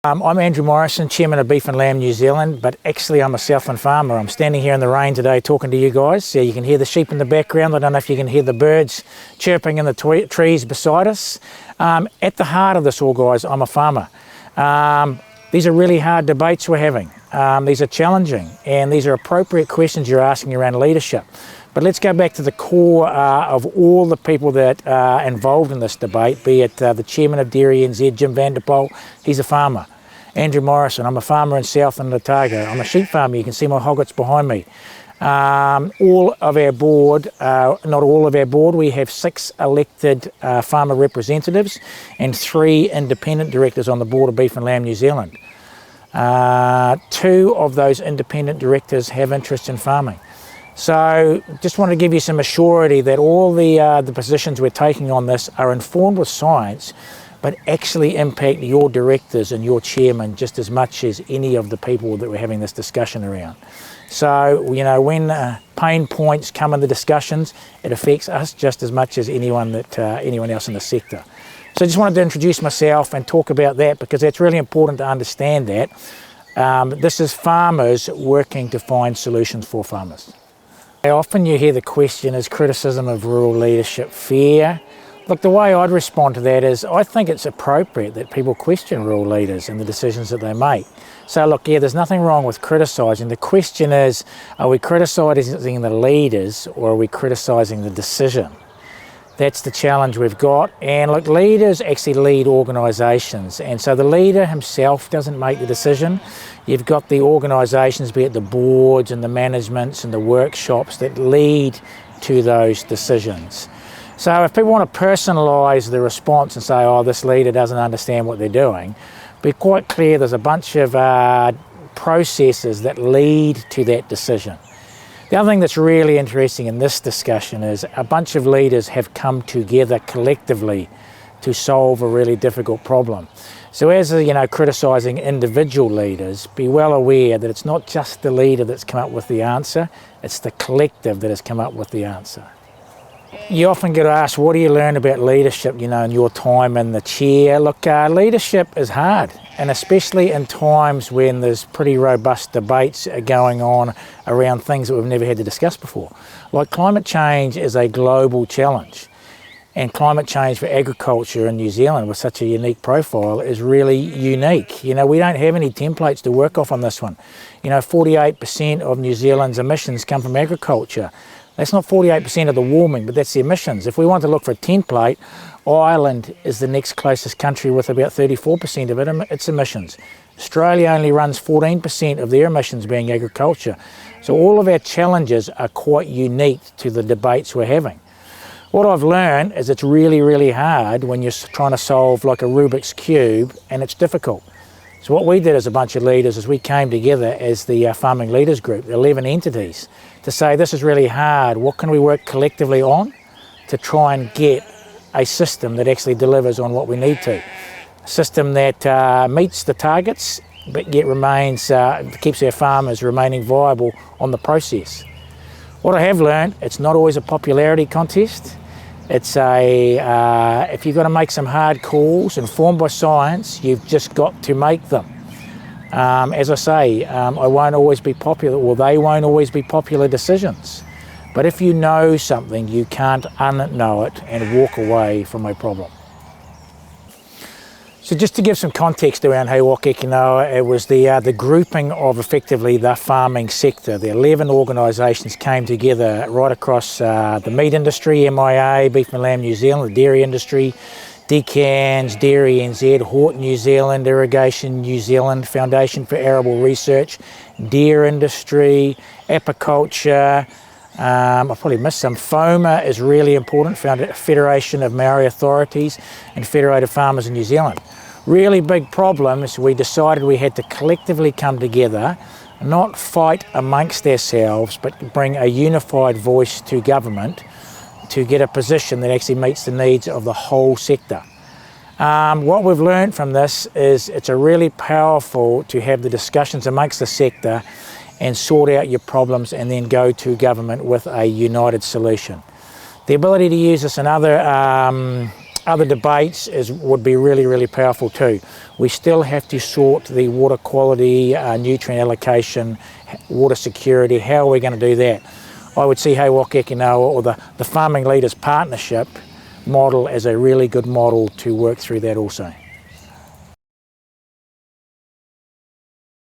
I'm Andrew Morrison, Chairman of Beef and Lamb New Zealand, but actually I'm a Southland farmer. I'm standing here in the rain today talking to you guys. You can hear the sheep in the background. I don't know if you can hear the birds chirping in the trees beside us. At the heart of this all, guys, I'm a farmer. These are really hard debates we're having. These are challenging, and these are appropriate questions you're asking around leadership. But let's go back to the core of all the people that are involved in this debate, be it the Chairman of BLNZ, Jim Vanderpoel, he's a farmer. Andrew Morrison, I'm a farmer in Southland Otago. I'm a sheep farmer, you can see my hoggets behind me. All of our board, not all of our board, we have 6 elected farmer representatives and 3 independent directors on the board of Beef and Lamb New Zealand. 2 of those independent directors have interest in farming. So just want to give you some assurity that all the positions we're taking on this are informed with science, but actually impact your directors and your chairman just as much as any of the people that we're having this discussion around. So, you know, when pain points come in the discussions, it affects us just as much as anyone else in the sector. So I just wanted to introduce myself and talk about that, because it's really important to understand that. This is farmers working to find solutions for farmers. Often you hear the question, is criticism of rural leadership fair? Look, the way I'd respond to that is I think it's appropriate that people question rural leaders and the decisions that they make. So look, yeah, there's nothing wrong with criticising. The question is, are we criticising the leaders or are we criticising the decision? That's the challenge we've got. And look, leaders actually lead organisations, and so the leader himself doesn't make the decision. You've got the organisations, be it the boards and the managements and the workshops, that lead to those decisions. So if people want to personalise the response and say, oh, this leader doesn't understand what they're doing, be quite clear there's a bunch of processes that lead to that decision. The other thing that's really interesting in this discussion is a bunch of leaders have come together collectively to solve a really difficult problem. So as criticising individual leaders, be well aware that it's not just the leader that's come up with the answer, it's the collective that has come up with the answer. You often get asked, what do you learn about leadership, in your time in the chair? Look, leadership is hard, and especially in times when there's pretty robust debates going on around things that we've never had to discuss before. Like climate change is a global challenge, and climate change for agriculture in New Zealand with such a unique profile is really unique. We don't have any templates to work off on this one. 48% of New Zealand's emissions come from agriculture. That's not 48% of the warming, but that's the emissions. If we want to look for a template, Ireland is the next closest country with about 34% of its emissions. Australia only runs 14% of their emissions being agriculture. So all of our challenges are quite unique to the debates we're having. What I've learned is it's really, really hard when you're trying to solve like a Rubik's Cube, and it's difficult. So what we did as a bunch of leaders is we came together as the Farming Leaders Group, 11 entities, to say this is really hard. What can we work collectively on to try and get a system that actually delivers on what we need to? A system that meets the targets but yet keeps our farmers remaining viable on the process. What I have learned, it's not always a popularity contest. It's if you've got to make some hard calls informed by science, you've just got to make them. As I say, I won't always be popular, or they won't always be popular decisions. But if you know something, you can't unknow it and walk away from a problem. So just to give some context around Hauwaka Kinoa, it was the grouping of effectively the farming sector. The 11 organisations came together right across the meat industry, MIA, Beef and Lamb New Zealand, the dairy industry, DCANZ, BLNZ, Hort New Zealand, Irrigation New Zealand, Foundation for Arable Research, deer industry, apiculture. I probably missed some. FOMA is really important, Federation of Maori Authorities and Federated Farmers in New Zealand. Really big problem is we decided we had to collectively come together, not fight amongst ourselves, but bring a unified voice to government to get a position that actually meets the needs of the whole sector. What we've learned from this is it's a really powerful to have the discussions amongst the sector and sort out your problems and then go to government with a united solution. The ability to use this in other other debates would be really, really powerful too. We still have to sort the water quality, nutrient allocation, water security. How are we going to do that? I would see He Waka Noa, or the Farming Leaders Partnership model, as a really good model to work through that also.